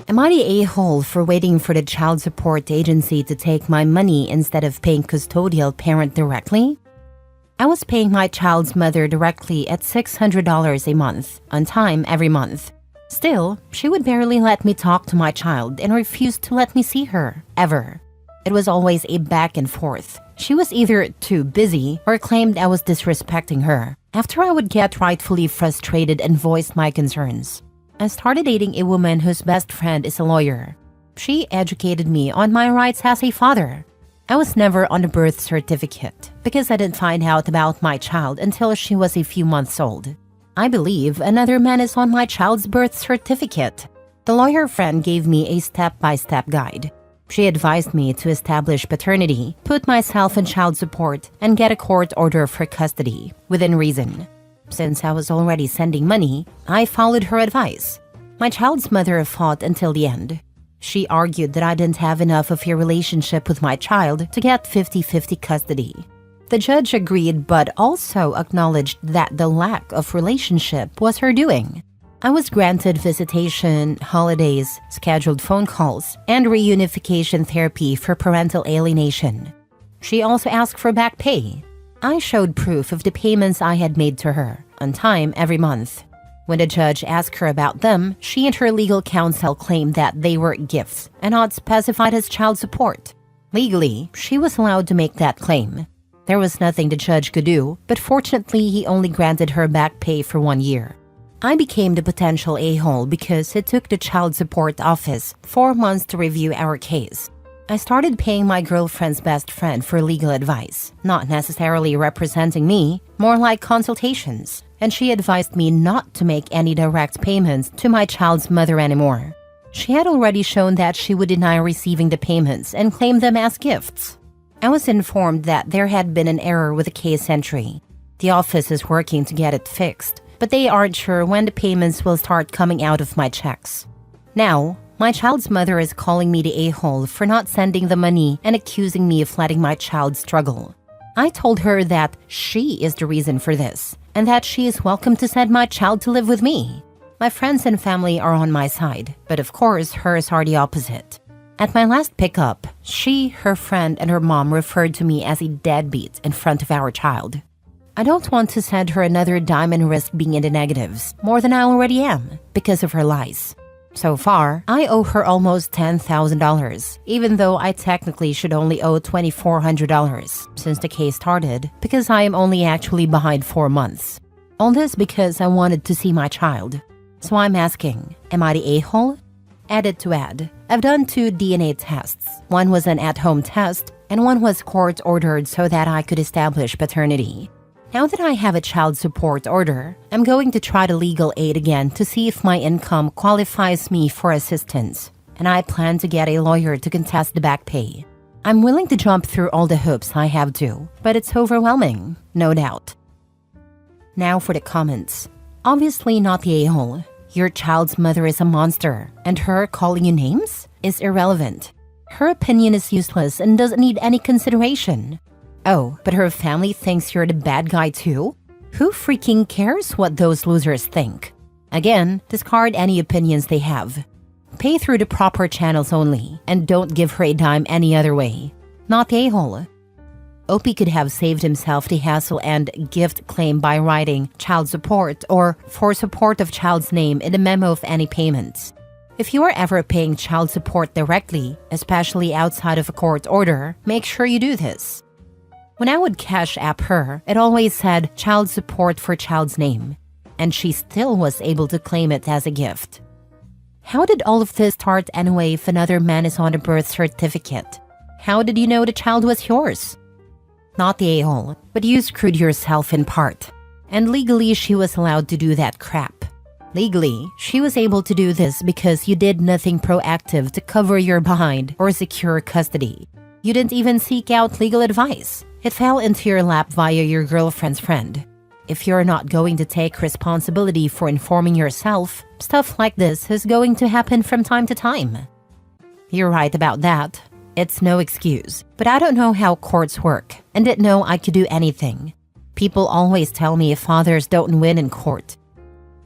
Am I the a-hole for waiting for the child support agency to take my money instead of paying custodial parent directly? I was paying my child's mother directly at $600 a month, on time every month. Still, she would barely let me talk to my child and refused to let me see her, ever. It was always a back and forth. She was either too busy or claimed I was disrespecting her. After I would get rightfully frustrated and voiced my concerns, I started dating a woman whose best friend is a lawyer. She educated me on my rights as a father. I was never on a birth certificate because I didn't find out about my child until she was a few months old. I believe another man is on my child's birth certificate. The lawyer friend gave me a step-by-step guide. She advised me to establish paternity, put myself in child support, and get a court order for custody, within reason. Since I was already sending money, I followed her advice. My child's mother fought until the end. She argued that I didn't have enough of a relationship with my child to get 50-50 custody. The judge agreed but also acknowledged that the lack of relationship was her doing. I was granted visitation, holidays, scheduled phone calls, and reunification therapy for parental alienation. She also asked for back pay. I showed proof of the payments I had made to her, on time every month. When the judge asked her about them, she and her legal counsel claimed that they were gifts and not specified as child support. Legally, she was allowed to make that claim. There was nothing the judge could do, but fortunately he only granted her back pay for 1 year. I became the potential a-hole because it took the child support office 4 months to review our case. I started paying my girlfriend's best friend for legal advice, not necessarily representing me, more like consultations, and she advised me not to make any direct payments to my child's mother anymore. She had already shown that she would deny receiving the payments and claim them as gifts. I was informed that there had been an error with the case entry. The office is working to get it fixed, but they aren't sure when the payments will start coming out of my checks. Now, my child's mother is calling me the a-hole for not sending the money and accusing me of letting my child struggle. I told her that she is the reason for this, and that she is welcome to send my child to live with me. My friends and family are on my side, but of course hers are the opposite. At my last pickup, she, her friend, and her mom referred to me as a deadbeat in front of our child. I don't want to send her another dime and risk being in the negatives, more than I already am, because of her lies. So far, I owe her almost $10,000, even though I technically should only owe $2,400 since the case started, because I am only actually behind 4 months. All this because I wanted to see my child. So I'm asking, am I the a-hole? Added to add, I've done 2 DNA tests. One was an at-home test, and one was court-ordered so that I could establish paternity. Now that I have a child support order, I'm going to try the legal aid again to see if my income qualifies me for assistance, and I plan to get a lawyer to contest the back pay. I'm willing to jump through all the hoops I have to, but it's overwhelming, no doubt. Now for the comments. Obviously not the a-hole. Your child's mother is a monster, and her calling you names is irrelevant. Her opinion is useless and doesn't need any consideration. Oh, but her family thinks you're the bad guy too? Who freaking cares what those losers think? Again, discard any opinions they have. Pay through the proper channels only, and don't give her a dime any other way. Not the a-hole. Opie could have saved himself the hassle and gift claim by writing child support or for support of child's name in the memo of any payments. If you are ever paying child support directly, especially outside of a court order, make sure you do this. When I would cash app her, it always said child support for child's name, and she still was able to claim it as a gift. How did all of this start anyway if another man is on a birth certificate? How did you know the child was yours? Not the a-hole, but you screwed yourself in part. And legally, she was allowed to do that crap. Legally, she was able to do this because you did nothing proactive to cover your behind or secure custody. You didn't even seek out legal advice. It fell into your lap via your girlfriend's friend. If you're not going to take responsibility for informing yourself, stuff like this is going to happen from time to time. You're right about that. It's no excuse, but I don't know how courts work and didn't know I could do anything. People always tell me if fathers don't win in court.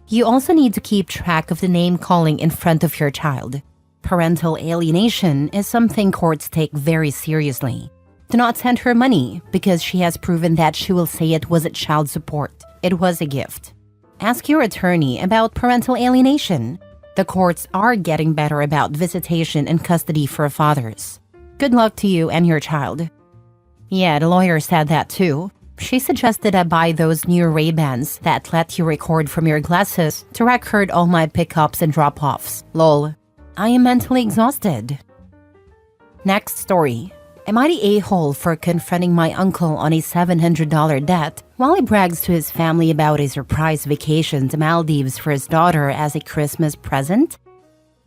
You also need to keep track of the name calling in front of your child. Parental alienation is something courts take very seriously. Do not send her money because she has proven that she will say it wasn't child support. It was a gift. Ask your attorney about parental alienation. The courts are getting better about visitation and custody for fathers. Good luck to you and your child. Yeah, the lawyer said that too. She suggested I buy those new Ray-Bans that let you record from your glasses to record all my pickups and drop-offs. Lol. I am mentally exhausted. Next story. Am I the a-hole for confronting my uncle on a $700 debt while he brags to his family about a surprise vacation to Maldives for his daughter as a Christmas present?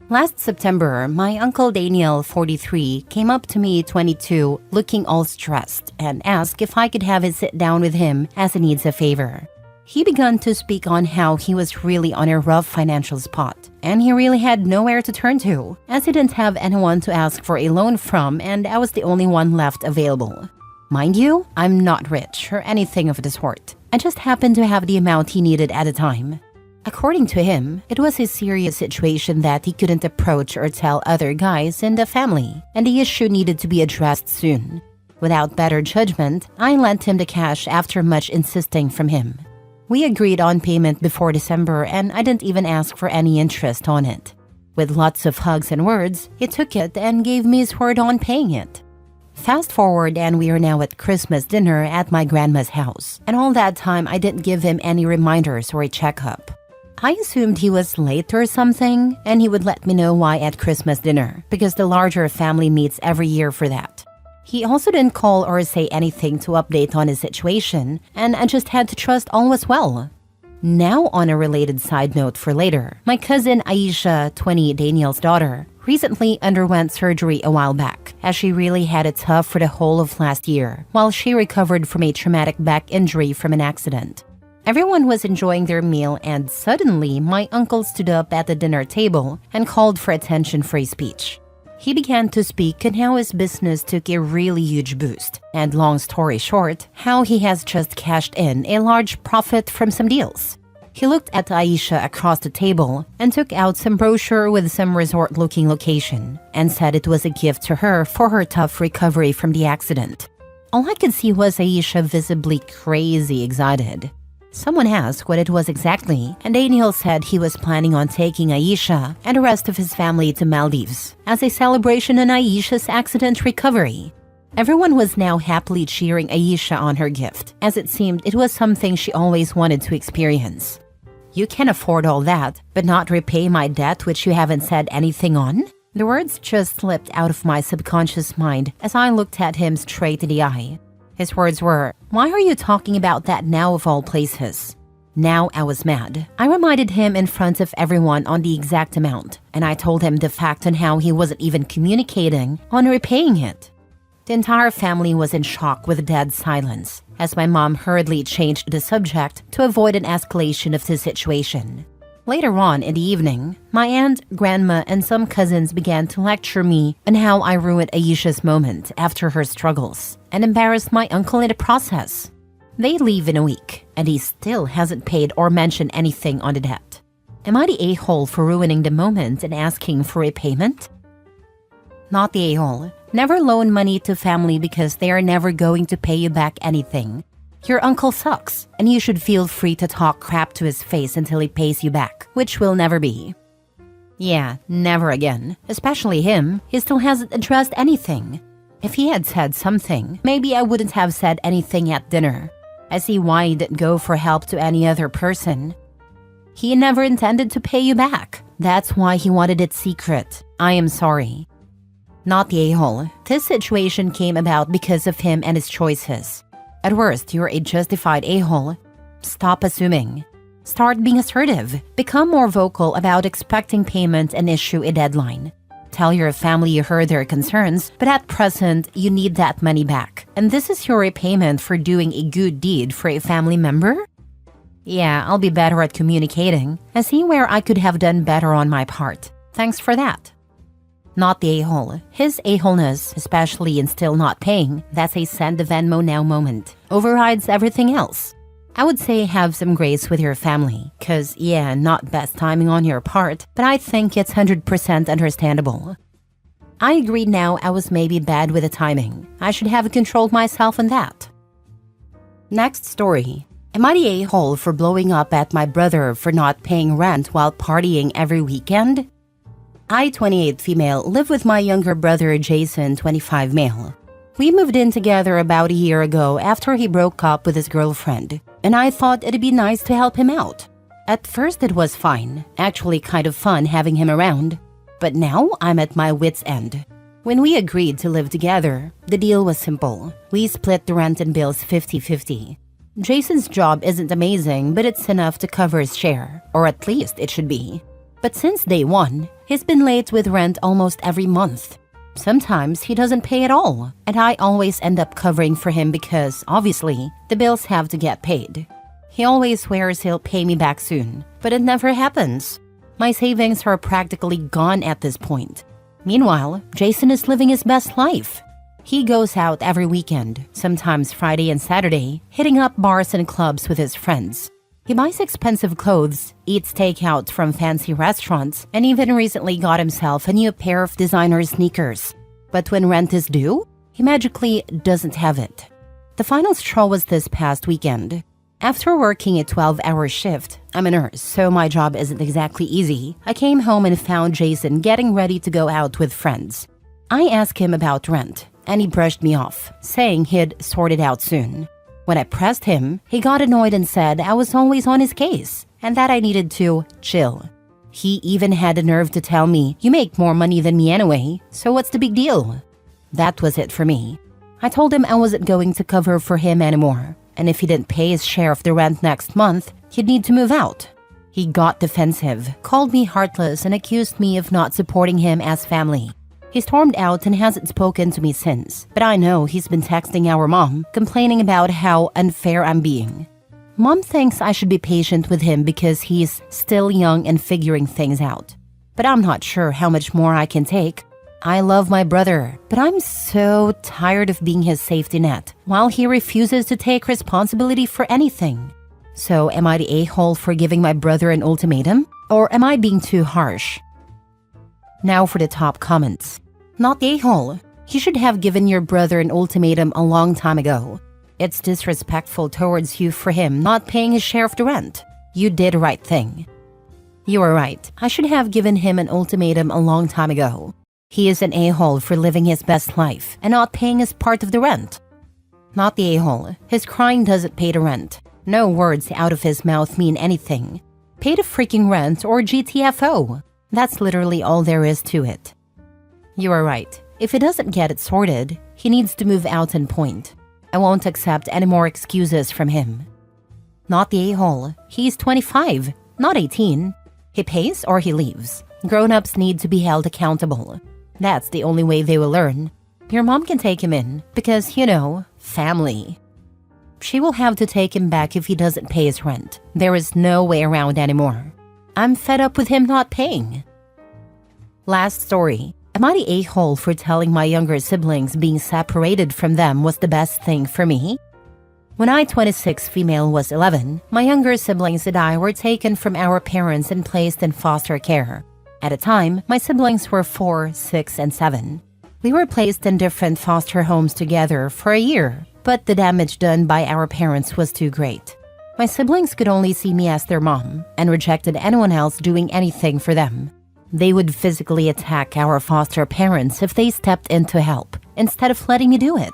Last September, my uncle Daniel, 43, came up to me, 22, looking all stressed and asked if I could have a sit down with him as he needs a favor. He began to speak on how he was really on a rough financial spot, and he really had nowhere to turn to, as he didn't have anyone to ask for a loan from and I was the only one left available. Mind you, I'm not rich or anything of the sort. I just happened to have the amount he needed at the time. According to him, it was a serious situation that he couldn't approach or tell other guys in the family, and the issue needed to be addressed soon. Without better judgment, I lent him the cash after much insisting from him. We agreed on payment before December and I didn't even ask for any interest on it. With lots of hugs and words, he took it and gave me his word on paying it. Fast forward and we are now at Christmas dinner at my grandma's house, and all that time I didn't give him any reminders or a checkup. I assumed he was late or something, and he would let me know why at Christmas dinner, because the larger family meets every year for that. He also didn't call or say anything to update on his situation, and I just had to trust all was well. Now on a related side note for later, my cousin AITA, 20, Daniel's daughter, recently underwent surgery a while back, as she really had it tough for the whole of last year, while she recovered from a traumatic back injury from an accident. Everyone was enjoying their meal and suddenly my uncle stood up at the dinner table and called for attention for a speech. He began to speak on how his business took a really huge boost, and long story short, how he has just cashed in a large profit from some deals. He looked at Aisha across the table and took out some brochure with some resort-looking location and said it was a gift to her for her tough recovery from the accident. All I could see was Aisha visibly crazy excited. Someone asked what it was exactly, and Daniel said he was planning on taking Aisha and the rest of his family to Maldives as a celebration on Aisha's accident recovery. Everyone was now happily cheering Aisha on her gift, as it seemed it was something she always wanted to experience. You can afford all that, but not repay my debt which you haven't said anything on? The words just slipped out of my subconscious mind as I looked at him straight in the eye. His words were, "Why are you talking about that now of all places?" Now I was mad. I reminded him in front of everyone on the exact amount, and I told him the fact on how he wasn't even communicating on repaying it. The entire family was in shock with dead silence, as my mom hurriedly changed the subject to avoid an escalation of the situation. Later on in the evening, my aunt, grandma, and some cousins began to lecture me on how I ruined Aisha's moment after her struggles and embarrassed my uncle in the process. They leave in a week, and he still hasn't paid or mentioned anything on the debt. Am I the a-hole for ruining the moment and asking for repayment? Not the a-hole. Never loan money to family because they are never going to pay you back anything. Your uncle sucks, and you should feel free to talk crap to his face until he pays you back, which will never be. Yeah, never again. Especially him. He still hasn't addressed anything. If he had said something, maybe I wouldn't have said anything at dinner. I see why he didn't go for help to any other person. He never intended to pay you back. That's why he wanted it secret. I am sorry. Not the a-hole. This situation came about because of him and his choices. At worst, you're a justified a-hole. Stop assuming. Start being assertive. Become more vocal about expecting payment and issue a deadline. Tell your family you heard their concerns, but at present, you need that money back. And this is your repayment for doing a good deed for a family member? Yeah, I'll be better at communicating. I see where I could have done better on my part. Thanks for that. Not the a-hole. His a-holeness, especially in still not paying, that's a send the Venmo now moment, overrides everything else. I would say have some grace with your family, cause yeah, not best timing on your part, but I think it's 100% understandable. I agree now I was maybe bad with the timing. I should have controlled myself on that. Next story. Am I the a-hole for blowing up at my brother for not paying rent while partying every weekend? I, 28 female, live with my younger brother Jason, 25 male. We moved in together about a year ago after he broke up with his girlfriend, and I thought it'd be nice to help him out. At first it was fine, actually kind of fun having him around, but now I'm at my wit's end. When we agreed to live together, the deal was simple. We split the rent and bills 50-50. Jason's job isn't amazing, but it's enough to cover his share, or at least it should be. But since day one, he's been late with rent almost every month. Sometimes he doesn't pay at all, and I always end up covering for him because, obviously, the bills have to get paid. He always swears he'll pay me back soon, but it never happens. My savings are practically gone at this point. Meanwhile, Jason is living his best life. He goes out every weekend, sometimes Friday and Saturday, hitting up bars and clubs with his friends. He buys expensive clothes, eats takeout from fancy restaurants, and even recently got himself a new pair of designer sneakers. But when rent is due, he magically doesn't have it. The final straw was this past weekend. After working a 12-hour shift, I'm a nurse, so my job isn't exactly easy. I came home and found Jason getting ready to go out with friends. I asked him about rent, and he brushed me off, saying he'd sort it out soon. When I pressed him, he got annoyed and said I was always on his case, and that I needed to chill. He even had the nerve to tell me, "You make more money than me anyway, so what's the big deal?" That was it for me. I told him I wasn't going to cover for him anymore, and if he didn't pay his share of the rent next month, he'd need to move out. He got defensive, called me heartless, and accused me of not supporting him as family. He stormed out and hasn't spoken to me since, but I know he's been texting our mom, complaining about how unfair I'm being. Mom thinks I should be patient with him because he's still young and figuring things out. But I'm not sure how much more I can take. I love my brother, but I'm so tired of being his safety net, while he refuses to take responsibility for anything. So am I the a-hole for giving my brother an ultimatum? Or am I being too harsh? Now for the top comments. Not the a-hole. You should have given your brother an ultimatum a long time ago. It's disrespectful towards you for him not paying his share of the rent. You did the right thing. You are right. I should have given him an ultimatum a long time ago. He is an a-hole for living his best life and not paying his part of the rent. Not the a-hole. His crying doesn't pay the rent. No words out of his mouth mean anything. Pay the freaking rent or GTFO. That's literally all there is to it. You are right. If he doesn't get it sorted, he needs to move out and point. I won't accept any more excuses from him. Not the a-hole. He's 25, not 18. He pays or he leaves. Grown-ups need to be held accountable. That's the only way they will learn. Your mom can take him in because, you know, family. She will have to take him back if he doesn't pay his rent. There is no way around anymore. I'm fed up with him not paying. Last story. Am I the a-hole for telling my younger siblings being separated from them was the best thing for me? When I, 26 female, was 11, my younger siblings and I were taken from our parents and placed in foster care. At the time, my siblings were 4, 6, and 7. We were placed in different foster homes together for a year, but the damage done by our parents was too great. My siblings could only see me as their mom and rejected anyone else doing anything for them. They would physically attack our foster parents if they stepped in to help, instead of letting me do it.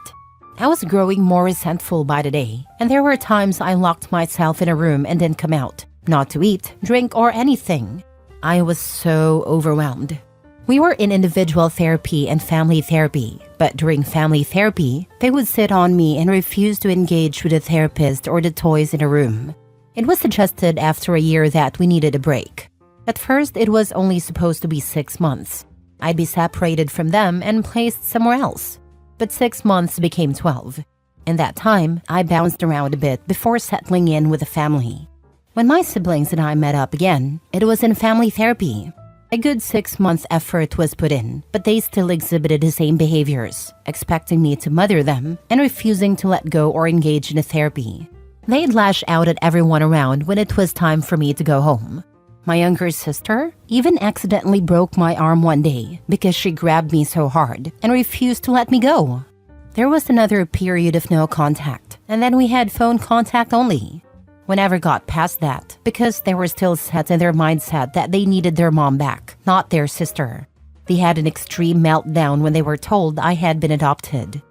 I was growing more resentful by the day, and there were times I locked myself in a room and didn't come out, not to eat, drink, or anything. I was so overwhelmed. We were in individual therapy and family therapy, but during family therapy, they would sit on me and refuse to engage with the therapist or the toys in the room. It was suggested after a year that we needed a break. At first, it was only supposed to be 6 months. I'd be separated from them and placed somewhere else. But 6 months became 12. In that time, I bounced around a bit before settling in with a family. When my siblings and I met up again, it was in family therapy. A good 6-month effort was put in, but they still exhibited the same behaviors, expecting me to mother them and refusing to let go or engage in a therapy. They'd lash out at everyone around when it was time for me to go home. My younger sister even accidentally broke my arm one day because she grabbed me so hard and refused to let me go. There was another period of no contact, and then we had phone contact only. We never got past that because they were still set in their mindset that they needed their mom back, not their sister. They had an extreme meltdown when they were told I had been adopted.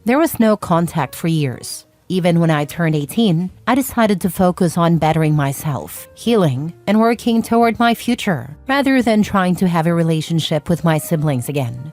There was no contact for years. Even when I turned 18, I decided to focus on bettering myself, healing, and working toward my future, rather than trying to have a relationship with my siblings again.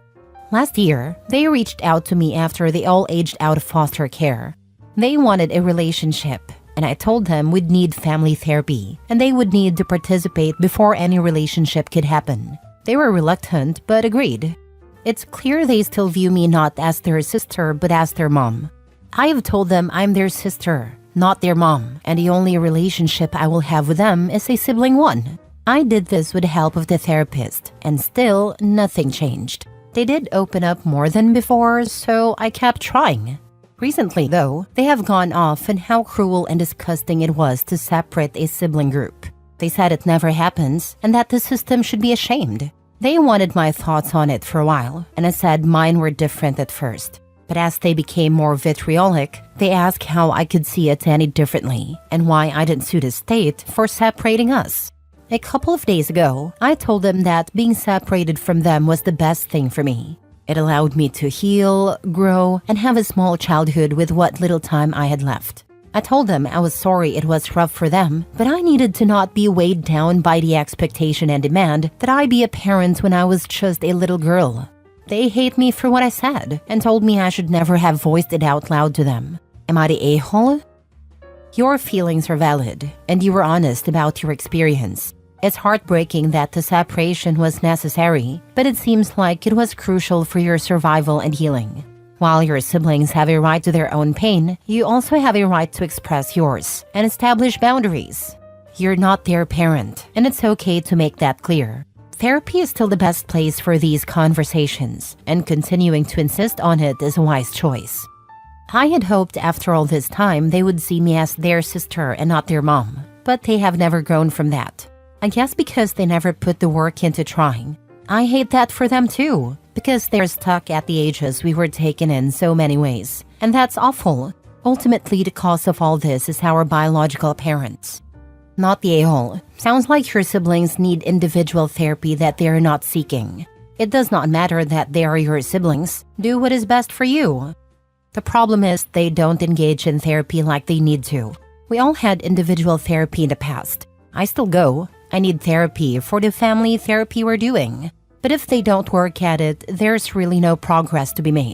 Last year, they reached out to me after they all aged out of foster care. They wanted a relationship, and I told them we'd need family therapy, and they would need to participate before any relationship could happen. They were reluctant, but agreed. It's clear they still view me not as their sister, but as their mom. I have told them I'm their sister, not their mom, and the only relationship I will have with them is a sibling one. I did this with the help of the therapist, and still nothing changed. They did open up more than before, so I kept trying. Recently, though, they have gone off on how cruel and disgusting it was to separate a sibling group. They said it never happens and that the system should be ashamed. They wanted my thoughts on it for a while, and I said mine were different at first. But as they became more vitriolic, they asked how I could see it any differently and why I didn't sue the state for separating us. A couple of days ago, I told them that being separated from them was the best thing for me. It allowed me to heal, grow, and have a small childhood with what little time I had left. I told them I was sorry it was rough for them, but I needed to not be weighed down by the expectation and demand that I be a parent when I was just a little girl. They hate me for what I said and told me I should never have voiced it out loud to them. Am I the a-hole? Your feelings are valid, and you were honest about your experience. It's heartbreaking that the separation was necessary, but it seems like it was crucial for your survival and healing. While your siblings have a right to their own pain, you also have a right to express yours and establish boundaries. You're not their parent, and it's okay to make that clear. Therapy is still the best place for these conversations, and continuing to insist on it is a wise choice. I had hoped after all this time they would see me as their sister and not their mom, but they have never grown from that. I guess because they never put the work into trying. I hate that for them too, because they're stuck at the ages we were taken in so many ways, and that's awful. Ultimately, the cause of all this is our biological parents. Not the a-hole. Sounds like your siblings need individual therapy that they are not seeking. It does not matter that they are your siblings. Do what is best for you. The problem is they don't engage in therapy like they need to. We all had individual therapy in the past. I still go. I need therapy for the family therapy we're doing. But if they don't work at it, there's really no progress to be made.